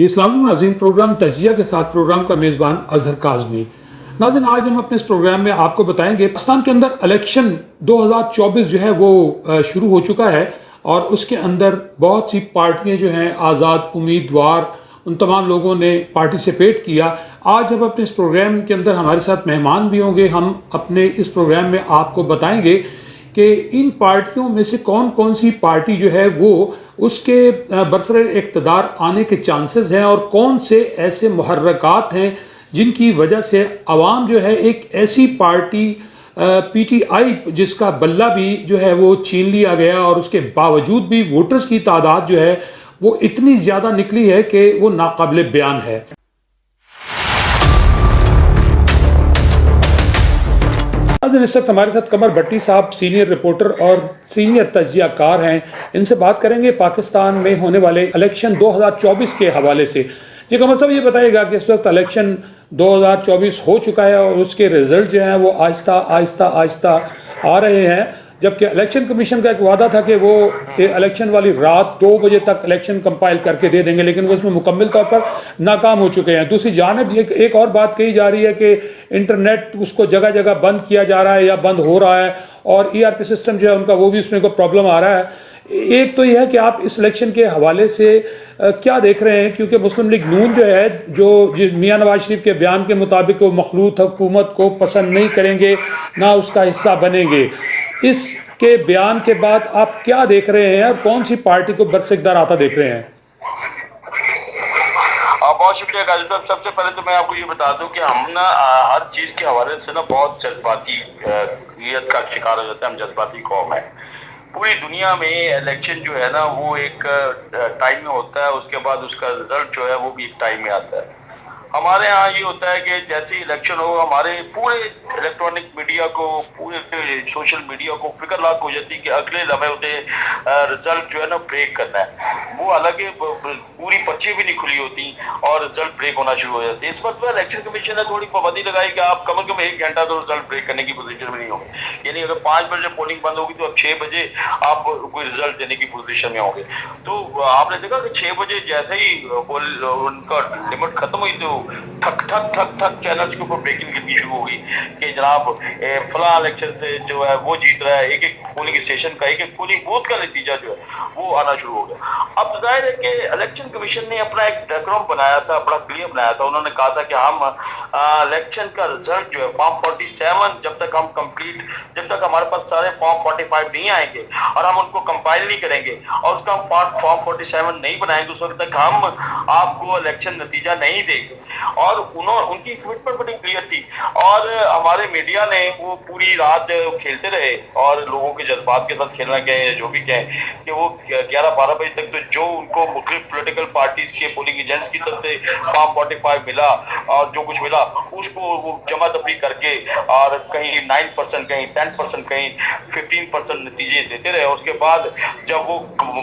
ये इस्लामी नाज़रीन प्रोग्राम तजिया के साथ प्रोग्राम का मेज़बान अजहर काज़मी। नाज़रीन, आज हम अपने इस प्रोग्राम में आपको बताएंगे पाकिस्तान के अंदर इलेक्शन 2024 जो है वो शुरू हो चुका है और उसके अंदर बहुत सी पार्टियां जो हैं, आज़ाद उम्मीदवार, उन तमाम लोगों ने पार्टिसिपेट किया। आज हम अपने इस प्रोग्राम के अंदर हमारे साथ मेहमान भी होंगे। हम अपने इस प्रोग्राम में आपको बताएंगे कि इन पार्टियों में से कौन कौन सी पार्टी जो है वो उसके बरसर इक़्तिदार आने के चांसेस हैं और कौन से ऐसे मुहर्रकात हैं जिनकी वजह से आवाम जो है एक ऐसी पार्टी पीटीआई जिसका बल्ला भी जो है वो छीन लिया गया और उसके बावजूद भी वोटर्स की तादाद जो है वो इतनी ज़्यादा निकली है कि वो नाकाबिल बयान है। इस वक्त हमारे साथ कमर भट्टी साहब सीनियर रिपोर्टर और सीनियर तजियाकार हैं। इनसे बात करेंगे पाकिस्तान में होने वाले इलेक्शन 2024 के हवाले से। जी कमर साहब, ये बताइएगा कि इस वक्त इलेक्शन 2024 हो चुका है और उसके रिजल्ट जो हैं वो आहिस्ता आहिस्ता आहिस्ता आ रहे हैं, जबकि इलेक्शन कमीशन का एक वादा था कि वो इलेक्शन वाली रात 2 बजे तक इलेक्शन कंपाइल करके दे देंगे, लेकिन वो इसमें मुकम्मल तौर पर नाकाम हो चुके हैं। दूसरी जानिब एक और बात कही जा रही है कि इंटरनेट उसको जगह जगह बंद किया जा रहा है या बंद हो रहा है और ईआरपी सिस्टम जो है उनका वो भी उसमें कोई प्रॉब्लम आ रहा है। एक तो यह है कि आप इस इलेक्शन के हवाले से क्या देख रहे हैं, क्योंकि मुस्लिम लीग नून जो है जो मियां नवाज शरीफ के बयान के मुताबिक वो मखलूत हुकूमत को पसंद नहीं करेंगे, ना उसका हिस्सा बनेंगे। इसके बयान के बाद आप क्या देख रहे हैं और कौन सी पार्टी को बरसिकदार आता देख रहे हैं? बहुत शुक्रिया गाजी साहब। सबसे पहले तो मैं आपको ये बता दूं कि हम ना हर चीज के हवाले से ना बहुत जज्बाती का शिकार हो जाते हैं। हम जज्बाती कौम है। पूरी दुनिया में इलेक्शन जो है ना वो एक टाइम में होता है, उसके बाद उसका रिजल्ट जो है वो भी एक टाइम में आता है। हमारे यहाँ ये होता है कि जैसे इलेक्शन हो हमारे पूरे इलेक्ट्रॉनिक मीडिया को, पूरे सोशल मीडिया को फिक्र लाख हो जाती है कि अगले लम्हे उन्हें रिजल्ट जो है ना ब्रेक करना है। वो हालांकि पूरी पर्ची भी नहीं खुली होती और रिजल्ट ब्रेक होना शुरू हो जाती है। इस वक्त इलेक्शन कमीशन ने थोड़ी पाबंदी लगाई कि आप कम से कम 1 घंटा तो रिजल्ट ब्रेक करने की पोजीशन में नहीं होंगे। यानी अगर 5 बजे पोलिंग बंद होगी तो अब 6 बजे आप कोई रिजल्ट देने की पोजीशन में होंगे। तो आपने देखा कि 6 बजे जैसे ही उनका लिमिट खत्म हुई तो ठक ठक ठक ठक चैनल्स के ऊपर ब्रेकिंग गिननी शुरू हो गई कि जनाब फला इलेक्शन से जो है वो जीत रहा है। एक एक पोलिंग स्टेशन का, एक एक पोलिंग बूथ का नतीजा जो है वो आना शुरू हो गया। अब जाहिर है कि इलेक्शन कमीशन ने अपना एक डायग्राम बनाया था, बड़ा क्लियर बनाया था। उन्होंने कहा था कि हम इलेक्शन का रिजल्ट जो है फॉर्म 47 जब तक हम कंप्लीट, जब तक हमारे पास सारे फॉर्म 45 नहीं आएंगे और हम उनको कंपाइल नहीं करेंगे और उसका हम फॉर्म 47 नहीं बनाएंगे उस वक्त तक हम आपको इलेक्शन नतीजा नहीं देंगे। और उनकी कमिटमेंट बड़ी क्लियर थी और हमारे मीडिया ने वो पूरी रात खेलते रहे और लोगों के जज्बात के साथ खेलना कहें जो भी कहें कि वो 11-12 बजे तक तो जो उनको मुख्तलिफ पॉलिटिकल पार्टीज के पोलिंग एजेंट्स की तरफ से फॉर्म 45 मिला और जो कुछ मिला उसको वो जमा दफी करके और कहीं 9%, कहीं 10%, कहीं 15% नतीजे देते रहे। उसके बाद जब वो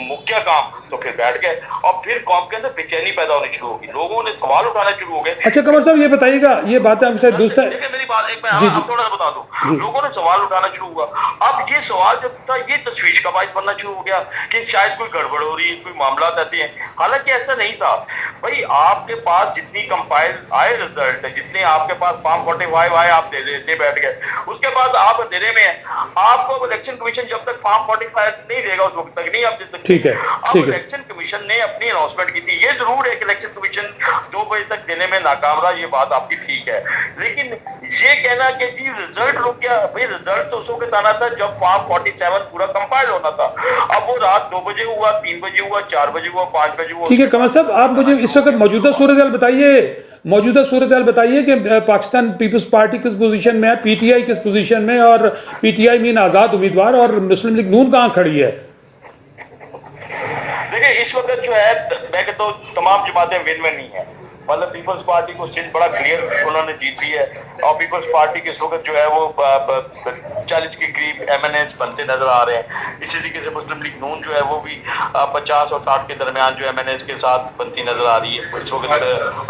मुख्य काम तो फिर बैठ गए और फिर कौम के अंदर बेचैनी पैदा होनी शुरू होगी, लोगों ने सवाल उठाना शुरू हो गए। अच्छा कमर साहब, ये बताइएगा, ये बात है आपसे दूसरा, देखिए मेरी बात एक मैं थोड़ा सा बता दूं। लोगों ने सवाल उठाना शुरू हुआ। अब ये सवाल जब था ये तशवीश का बायस बनना शुरू हो गया कि शायद कोई गड़बड़ हो रही है, कोई मामला आते हैं। हालांकि ऐसा नहीं था भाई। आपके पास जितनी कंपाइल आए रिजल्ट, जितने आपके पास फॉर्म 45 आए आप दे बैठ गए। उसके बाद आप अंधेरे में हैं। आपको इलेक्शन कमीशन जब तक फॉर्म 45 नहीं देगा उस वक्त तक नहीं आप दे सकते। ठीक है, अब इलेक्शन कमीशन ने अपनी अनाउंसमेंट की थी। ये जरूर है कि इलेक्शन कमीशन 2 बजे तक देने में नाकाम रहा, ये बात आपकी ठीक है। लेकिन ये कहना कि जी रिजल्ट रुक गया, भाई रिजल्ट तो उस वक्त आना था जब फॉर्म 47 पूरा कंपाइल होना था। अब वो रात 2 बजे हुआ, 3 बजे हुआ, 4 बजे हुआ, 5 बजे हुआ। ठीक है कमर साहब, आप मुझे इस वक्त मौजूदा सूरत-ए-हाल बताइए कि पाकिस्तान पीपल्स पार्टी किस पोजीशन में है, पीटीआई किस पोजीशन में, और पीटीआई मीन आज़ाद उम्मीदवार और मुस्लिम लीग नून कहाँ खड़ी है? देखिए इस वक्त जो है मैं कहता हूँ तमाम जमातें विन में नहीं है। मतलब पीपल्स पार्टी को सिंध बड़ा क्लियर उन्होंने जीत ली है और पीपल्स पार्टी के इस वक्त जो है वो 40 के करीब एमएनएस बनते नजर आ रहे हैं। इसी तरीके से मुस्लिम लीग नून जो है वो भी 50 और 60 के दरमियान जो एमएनएस के साथ बनती नजर आ रही है इस वक्त।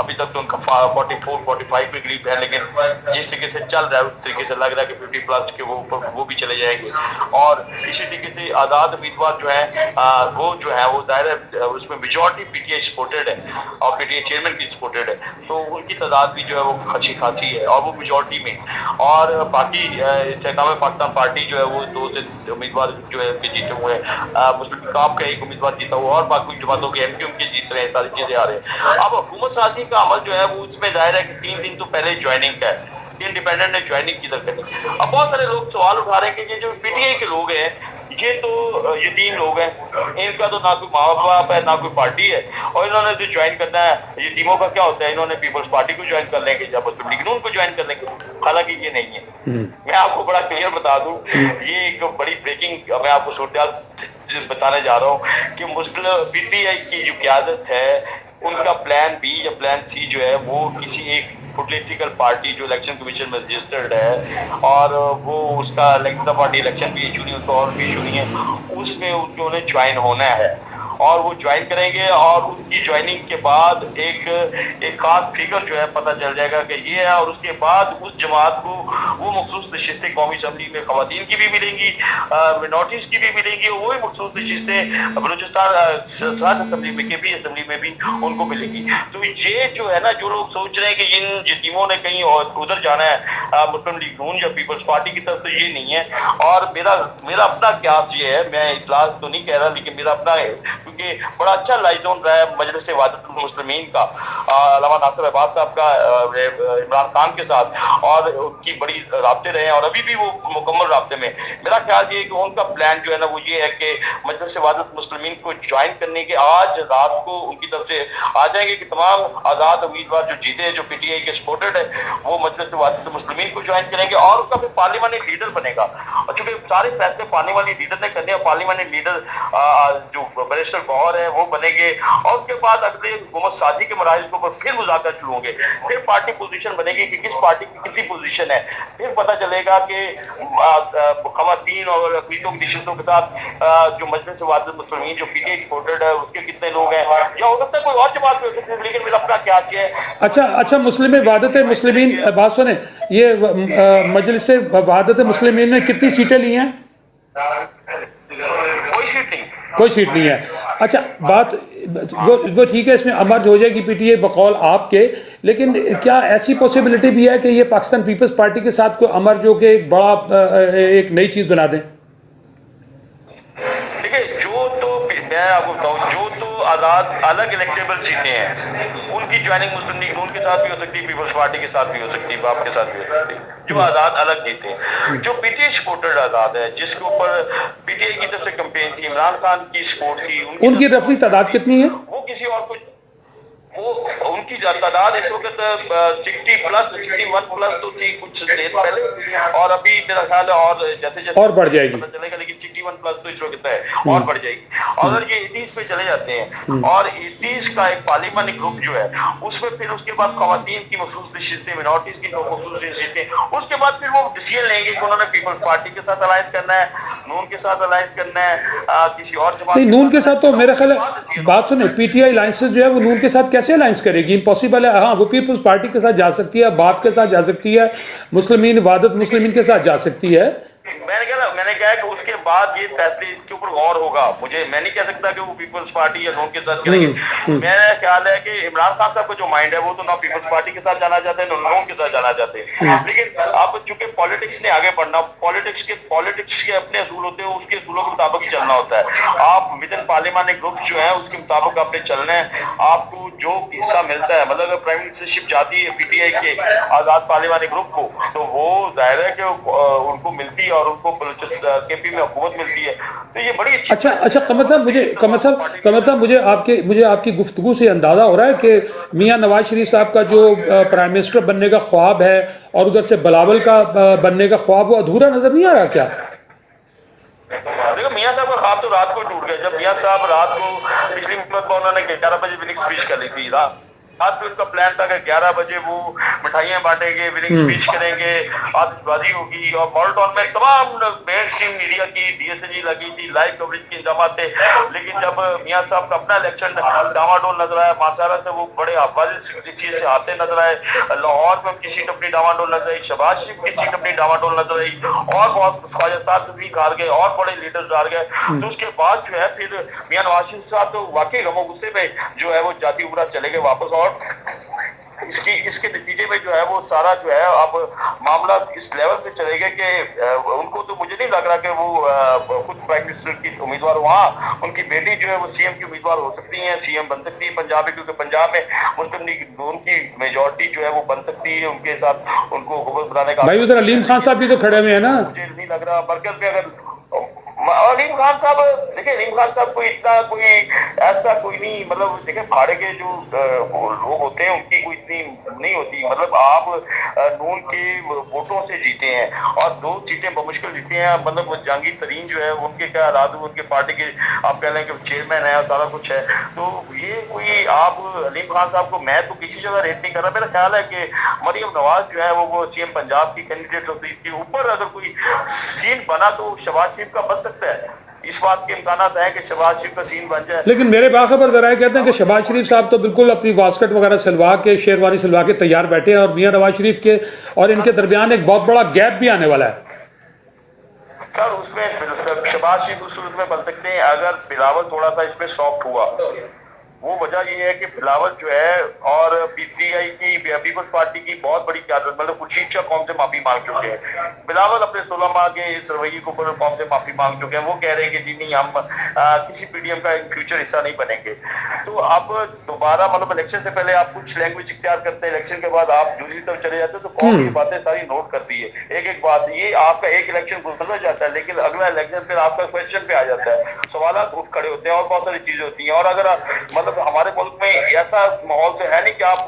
अभी तक तो उनका 44-45 के करीब है, लेकिन जिस तरीके से चल रहा है उस तरीके से लग रहा है कि 50+ के वो भी चले जाएंगे। और इसी तरीके से आजाद उम्मीदवार जो है वो जो है वो जाहिर है उसमें मेजॉरिटी पीटीआई सपोर्टेड है और पीटीआई चेयरमैन की सपोर्टेड है, तो उनकी तादाद भी जो है वो अच्छी खासी है और वो मेजॉरिटी में। और बाकी इस्तेकाम पाकिस्तान पार्टी जो है वो 2 से उम्मीदवार जो है जीते हुए हैं। मुस्लिम लीग का एक उम्मीदवार जीता हुआ और बाकी जमातों के एमक्यूएम के जीत रहे हैं, सारी चीजें आ रही है। अब हुकूमत साजी का अमल जो है वो इसमें जाहिर है कि 3 दिन तो पहले ज्वाइनिंग का है, इंडिपेंडेंट ने ज्वाइनिंग किधर करी। अब बहुत सारे लोग सवाल उठा रहे हैं कि ये जो पीटीआई के लोग हैं ये तो यतीम लोग हैं, इनका तो ना कोई माँ बाप है ना कोई पार्टी है, और इन्होंने जो ज्वाइन करना है यतीमों का क्या होता है, इन्होंने पीपल्स पार्टी को ज्वाइन कर लेंगे या मुस्लिम लीग नून को ज्वाइन कर लेंगे। हालांकि ये नहीं है। मैं आपको बड़ा क्लियर बता दूं, ये एक बड़ी ब्रेकिंग मैं आपको सूरत बताने जा रहा हूँ कि मुस्लिम पीटीआई की जो क्यादत है उनका प्लान बी या प्लान सी जो है वो किसी एक पॉलिटिकल पार्टी जो इलेक्शन कमीशन में रजिस्टर्ड है और वो उसका पार्टी इलेक्शन भी इशू नहीं, उनका और भी इशू नहीं है, उसमें उन्होंने ज्वाइन होना है और वो ज्वाइन करेंगे और उनकी ज्वाइनिंग के बाद एक खास फिगर जो है पता चल जाएगा कि ये है, और उसके बाद उस जमात को वो मखसूस नशिस्तें कौमी असम्बली में खवातीन की भी मिलेंगी, मिनॉरिटीज की भी मिलेंगी, और वही मखसूस नशिस्तें बलूचिस्तान साथ असम्बली में के भी असम्बली में भी उनको मिलेंगी। तो ये जो है ना, जो लोग सोच रहे हैं कि इन यतीमों ने कहीं और उधर जाना है मुस्लिम लीग नून या पीपल्स पार्टी की तरफ, तो ये नहीं है। और मेरा अपना क्यास ये है, मैं इतलाह तो नहीं कह रहा लेकिन मेरा अपना है, क्योंकि बड़ा अच्छा लाइजोन रहा है मजलिस वहादतुल मुस्लिमीन का अल्लामा नासिर अब्बास साहब का इमरान खान के साथ, और उनकी बड़ी राब्ते रहे हैं और अभी भी वो मुकम्मल राब्ते में। मेरा ख्याल ये है कि उनका प्लान जो है ना वो ये है कि मजलिस वहादतुल मुस्लिमीन को ज्वाइन करने के आज रात को उनकी तरफ से आ जाएंगे कि तमाम आजाद उम्मीदवार जो जीते जो पीटीआई के सपोर्टेड है वो मजलिस वहादतुल मुस्लिमीन को ज्वाइन करेंगे और उसका फिर पार्लियामानी लीडर बनेगा। और चूंकि सारे फैसले पार्लियामानी लीडर ने करने, पार्लियामानी लीडर जो बैरिस्टर गौहर है वो बनेंगे, और उसके बाद अगले हुकूमत साजी के मराहल के ऊपर फिर मुज़ाकर शुरू होंगे, फिर पार्टी पोजीशन बनेगी कि किस पार्टी की कितनी पोजीशन है, फिर पता चलेगा कि खवातीन और अक़लीतों की नशिस्तों के साथ जो मजलिस वहादतुल मुस्लिमीन जो पीटीआई सपोर्टेड है उसके कितने लोग हैं, या हो सकता है कोई और जमात भी हो सकती है, लेकिन मेरा अपना क्या है। अच्छा, मुस्लिम वहादत मुस्लिमीन बात सुने, ये मजलिस वहादत मुस्लिमीन ने कितनी सीटें ली हैं? कोई सीट नहीं है। अच्छा, बात वो ठीक है, इसमें अमर्ज हो जाएगी पीटीआई बकौल आपके, लेकिन क्या ऐसी पॉसिबिलिटी भी है कि ये पाकिस्तान पीपल्स पार्टी के साथ कोई अमर्ज हो के एक बड़ा एक नई चीज बना दें? देखिए, जो तो मैं आपको बताऊं, जो तो आजाद अलग इलेक्टेबल सीटें हैं उनकी ज्वाइनिंग मुस्लिम लीग नून के साथ भी हो सकती है, पीपल्स पार्टी के साथ भी हो सकती है, बाप के साथ भी हो सकती है, जो आजाद अलग जीते हैं। जो पीटीआई सपोर्टेड आजाद है जिसके ऊपर पीटीआई की तरफ से कैंपेन थी, इमरान खान की सपोर्ट थी, उनकी रफली तादाद कितनी है? वो किसी और को वो उनकी तादाद इस वक्त 61+ तो थी कुछ देर पहले, और अभी मेरा ख्याल है और जैसे और बढ़ जाएगी, पता चलेगा, लेकिन 61+ तो इस वक्त है और बढ़ जाएगी। अगर ये 80 पे चले जाते हैं और 80 का एक पार्लियामानी ग्रुप जो है उसमें फिर उसके बाद खवातीन की मखसूस नशिस्तें, मिनॉरिटीज की मखसूस नशिस्तें, उसके बाद फिर वो डिसीजन लेंगे कि उन्होंने पीपल्स पार्टी के साथ अलायंस करना है, नून के साथ अलायंस करना है, किसी और जमात नहीं, नून के साथ तो मेरा ख्याल है, बात सुने, पीटीआई अलायंसेस जो है वो नून के साथ कैसे अलायंस करेगी? इम्पॉसिबल है। हाँ, वो पीपल्स पार्टी के साथ जा सकती है, बाप के साथ जा सकती है, मुस्लिमीन वहादत मुस्लिमीन के साथ जा सकती है। मैंने कहा कि उसके बाद ये फैसले इसके ऊपर गौर होगा। मैं नहीं कह सकता कि वो पीपल्स पार्टी या नून के साथ करेंगे। मेरा ख्याल है कि इमरान खान साहब का जो माइंड है वो तो ना पीपल्स पार्टी के साथ जाना चाहते हैं ना नून के साथ जाना चाहते हैं, लेकिन अब चूंकि पॉलिटिक्स ने आगे बढ़ना, पॉलिटिक्स के अपने असूल होते हैं, उसके असूलों के मुताबिक चलना होता है। आप विद इन पार्लियामानी ग्रुप जो है उसके मुताबिक आपने चलना है, आपको जो हिस्सा मिलता है, मतलब अगर प्राइम मिनिस्टरशिप जाती है पीटीआई के आजाद पार्लियामानी ग्रुप को तो वो जाहिर है कि उनको मिलती है और उनको केपी में हुकूमत मिलती है, तो ये बड़ी अच्छी। अच्छा, कमर साहब मुझे आपकी गुफ्तगू से अंदाजा हो रहा है कि मियां नवाज शरीफ साहब का जो प्राइम मिनिस्टर बनने का ख्वाब है और उधर से बिलावल का बनने का ख्वाब वो अधूरा नजर नहीं आ रहा क्या? देखो, मियां साहब का ख्वाब तो रात को टूट गया जब मियां साहब रात को पिछली मरतबा उन्होंने 11 बजे विनिंग स्पीच कर ली थी। रात में उनका प्लान था कि 11 बजे वो मिठाइयां बांटेंगे, विनिंग स्पीच करेंगे, आतिशबाजी होगी और मॉल्टॉन में तमाम मेन स्ट्रीम मीडिया की डीएसएजी लगी थी, लाइव कवरेज के इंतजाम थे। लेकिन जब मियां साहब का अपना इलेक्शन डामाडोल नजर आया, मासारा से वो बड़े चीज से आते नजर आए, लाहौर में उनकी सीट अपनी डामाडोल नजर आई, शहबाज शरीफ की सीट अपनी डामाडोल नजर आई और बहुत ख्वाजा साहब भी हार गए और बड़े लीडर्स हार गए। तो उसके बाद जो है फिर मियां नवाज शरीफ साहब तो वाकई गमो गुस्से में जो है वो जाती उमरा चले गए वापस। और इसके नतीजे में जो है वो सारा जो है अब मामला इस लेवल पे चले गए कि उनको तो मुझे नहीं लग रहा कि वो खुद प्राइम मिनिस्टर की उम्मीदवार, वहाँ उनकी बेटी जो है वो सीएम की उम्मीदवार हो सकती है, सीएम बन सकती है पंजाब में, क्योंकि पंजाब में मुस्लिम लीग उनकी मेजोरिटी जो है वो बन सकती है, उनके साथ उनको हुकूमत बनाने का। भाई उधर अलीम खान साहब भी तो खड़े हुए हैं ना। मुझे नहीं लग रहा मरकज में अगर अलीम खान साहब, देखिए अलीम खान साहब कोई इतना कोई ऐसा कोई नहीं, मतलब देखिए भाड़े के जो लोग होते हैं उनकी कोई इतनी नहीं होती, मतलब आप नून के वोटों से जीते हैं और 2 सीटें बमुश्किल जीते हैं, मतलब जहांगीर तरीन जो है उनके क्या हालात, उनके पार्टी के आप कह लें कि चेयरमैन है और सारा कुछ है। तो ये कोई आप अलीम खान साहब को मैं तो किसी जगह रेट नहीं कर रहा, मेरा ख्याल है कि मरियम नवाज जो है वो सीएम पंजाब की कैंडिडेट होती है, ऊपर अगर कोई सीन बना तो शहबाज शरीफ का बन सकता है, इस बात के इम्कानात है कि शहबाज शरीफ का सीन बन जाए। लेकिन मेरे बाखबर जराए कहते हैं कि शहबाज शरीफ साहब तो बिल्कुल अपनी वास्कट वगैरह सिलवा के, शेरवानी सिलवा के तैयार बैठे हैं और मियां नवाज शरीफ के और इनके दरमियान एक बहुत बड़ा गैप भी आने वाला है। सर उसमें शहबाज शरीफ उस सूरत में बन सकते हैं अगर बिलावल थोड़ा सा इसमें सॉफ्ट हुआ। वो वजह ये है कि बिलावल जो है और पीटीआई की पीपल्स पार्टी की बहुत बड़ी क्यादत, मतलब खुर्शीद शाह कौम से माफी मांग चुके हैं। बिलावल अपने 16 माह के इस रवैये को ऊपर कौम से माफी मांग चुके हैं, वो कह रहे हैं कि जी नहीं हम किसी पीडीएम का इन फ्यूचर हिस्सा नहीं बनेंगे। तो अब दोबारा मतलब इलेक्शन से पहले आप कुछ लैंग्वेज इख्तियार करते हैं, इलेक्शन के बाद आप दूसरी तरफ चले जाते हैं, तो कौन ये बातें सारी नोट करती है। एक एक बात, ये आपका एक इलेक्शन गुजर जाता है लेकिन अगला इलेक्शन फिर आपका क्वेश्चन पे आ जाता है, सवाल उठ खड़े होते हैं और बहुत सारी चीजें होती हैं। और अगर मतलब हमारे मुल्क में ऐसा माहौल तो है नहीं कि आप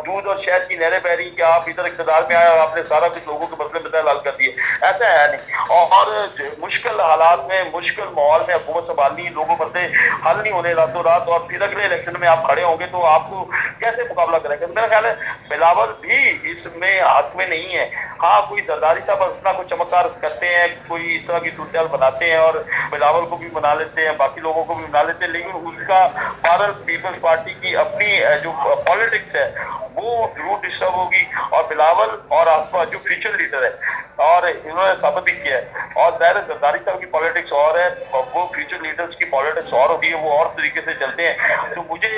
दूध और शहद की नहरें बह रही कि आप इधर इक़्तिदार में आए और आपने सारा कुछ लोगों के मसले मसाइल हल कर दिए, ऐसा है नहीं। और मुश्किल हालात में, मुश्किल माहौल में हुकूमत संभालनी, लोगों मसले हल नहीं होने रातों रात, और फिर अगले इलेक्शन में आप खड़े होंगे तो आपको कैसे मुकाबला करेंगे। मेरा ख्याल है बिलावल भी इसमें हाथ में नहीं है। हाँ, कोई जरदारी साहब अपना कुछ चमत्कार करते हैं, कोई इस तरह की सूरत बनाते हैं और बिलावल को भी मना लेते हैं, बाकी लोगों को भी मना लेते हैं, लेकिन उसका भारत पीपल्स पार्टी की अपनी जो पॉलिटिक्स है वो जरूर डिस्टर्ब होगी। और बिलावल और आसफा जो फ्यूचर लीडर है और इन्होंने साबित भी किया है, और जरदारी साहब की पॉलिटिक्स और है, वो फ्यूचर लीडर्स की पॉलिटिक्स और होती है, वो और तरीके से चलते हैं। तो मुझे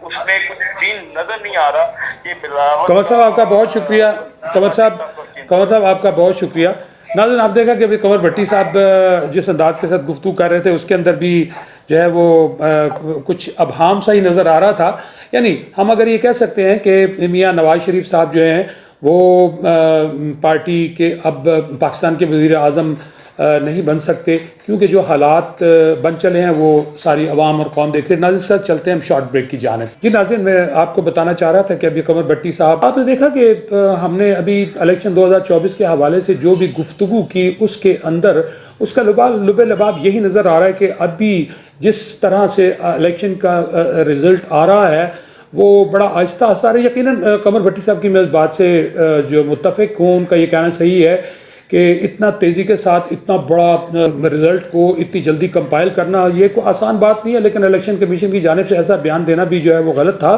उसमें कुछ सीन नजर नहीं आ रहा कि बिलावल। कंवर साहब आपका बहुत शुक्रिया। कंवर साहब आपका बहुत शुक्रिया। नाज़रीन, आप देखा कि अभी कंवर भट्टी साहब जिस अंदाज के साथ गुफ्तगू कर रहे थे उसके अंदर भी जो है वो कुछ अबहाम सा ही नज़र आ रहा था। यानी हम अगर ये कह सकते हैं कि मियां नवाज शरीफ साहब जो हैं वो पार्टी के अब पाकिस्तान के वज़ीर आज़म नहीं बन सकते, क्योंकि जो हालात बन चले हैं वो सारी अवाम और कौम देख रहे हैं। नाज़रीन साहब, चलते हैं हम शॉर्ट ब्रेक की जानिब। जी नाज़रीन, मैं आपको बताना चाह रहा था कि अभी कंवर भट्टी साहब, आपने देखा कि हमने अभी इलेक्शन 2024 के हवाले से जो भी गुफ्तगू की उसके अंदर उसका लुबे लबाब यही नज़र आ रहा है कि अभी जिस तरह से इलेक्शन का रिज़ल्ट आ रहा है वो बड़ा आहिस्ता आहिस्ता आ रहा है। यकीनन कंवर भट्टी साहब की मैं इस बात से जो मुत्तफ़िक हूँ, उनका ये कहना सही है कि इतना तेज़ी के साथ इतना बड़ा रिज़ल्ट को इतनी जल्दी कंपाइल करना ये कोई आसान बात नहीं है। लेकिन इलेक्शन कमीशन की जानिब से ऐसा बयान देना भी जो है वो गलत था।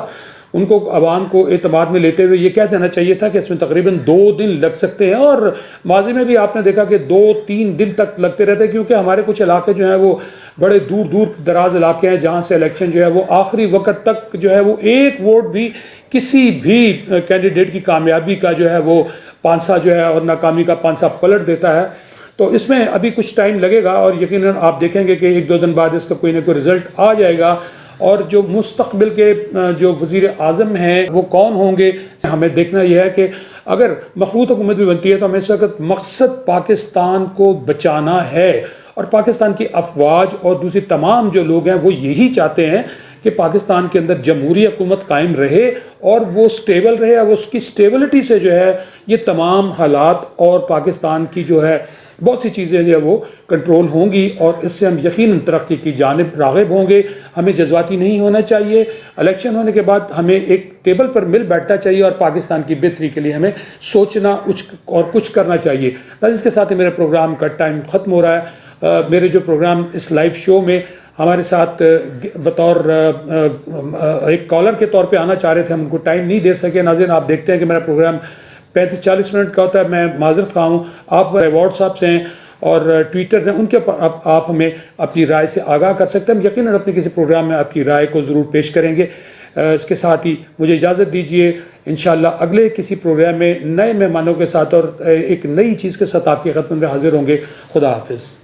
उनको आवाम को एतमाद में लेते हुए ये कह देना चाहिए था कि इसमें तकरीबन 2 दिन लग सकते हैं, और माजी में भी आपने देखा कि 2-3 दिन तक लगते रहते हैं, क्योंकि हमारे कुछ इलाके जो हैं वो बड़े दूर दूर दराज इलाके हैं जहाँ से इलेक्शन जो है वो आखिरी वक्त तक जो है वो एक वोट भी किसी भी कैंडिडेट की कामयाबी का जो है वो पांसा जो है और नाकामी का पांसा पलट देता है। तो इसमें अभी कुछ टाइम लगेगा और यकीनन आप देखेंगे कि 1-2 दिन बाद इसका कोई ना कोई रिज़ल्ट आ जाएगा। और जो मुस्तकबिल के जो वज़ीर आज़म हैं वो कौन होंगे, हमें देखना यह है कि अगर मखबूत हुकूमत भी बनती है तो हमें इस वक्त मकसद पाकिस्तान को बचाना है, और पाकिस्तान की अफवाज और दूसरी तमाम जो लोग हैं वो यही चाहते हैं कि पाकिस्तान के अंदर जमहूरी हुकूमत कायम रहे और वो स्टेबल रहे। और उसकी स्टेबिलिटी से जो है ये तमाम हालात और पाकिस्तान की जो है बहुत सी चीज़ें जो है वो कंट्रोल होंगी और इससे हम यकीनन तरक्की की जानिब राग़िब होंगे। हमें जज्बाती नहीं होना चाहिए। इलेक्शन होने के बाद हमें एक टेबल पर मिल बैठना चाहिए और पाकिस्तान की बेहतरी के लिए हमें सोचना और कुछ करना चाहिए। इसके साथ ही मेरे प्रोग्राम का टाइम ख़त्म हो रहा है। मेरे जो प्रोग्राम इस लाइव शो में हमारे साथ बतौर एक कॉलर के तौर पे आना चाह रहे थे, हम उनको टाइम नहीं दे सके। नाज़रीन, आप देखते हैं कि मेरा प्रोग्राम 35-40 मिनट का होता है। मैं माजरत खा हूँ। आप व्हाट्सएप से हैं और ट्विटर हैं, उनके ऊपर आप हमें अपनी राय से आगाह कर सकते हैं। हम यकीनन अपने किसी प्रोग्राम में आपकी राय को ज़रूर पेश करेंगे। इसके साथ ही मुझे इजाज़त दीजिए। इंशाअल्लाह अगले किसी प्रोग्राम में नए मेहमानों के साथ और एक नई चीज़ के साथ आपकी खिदमत में हाजिर होंगे। खुदा हाफिज़।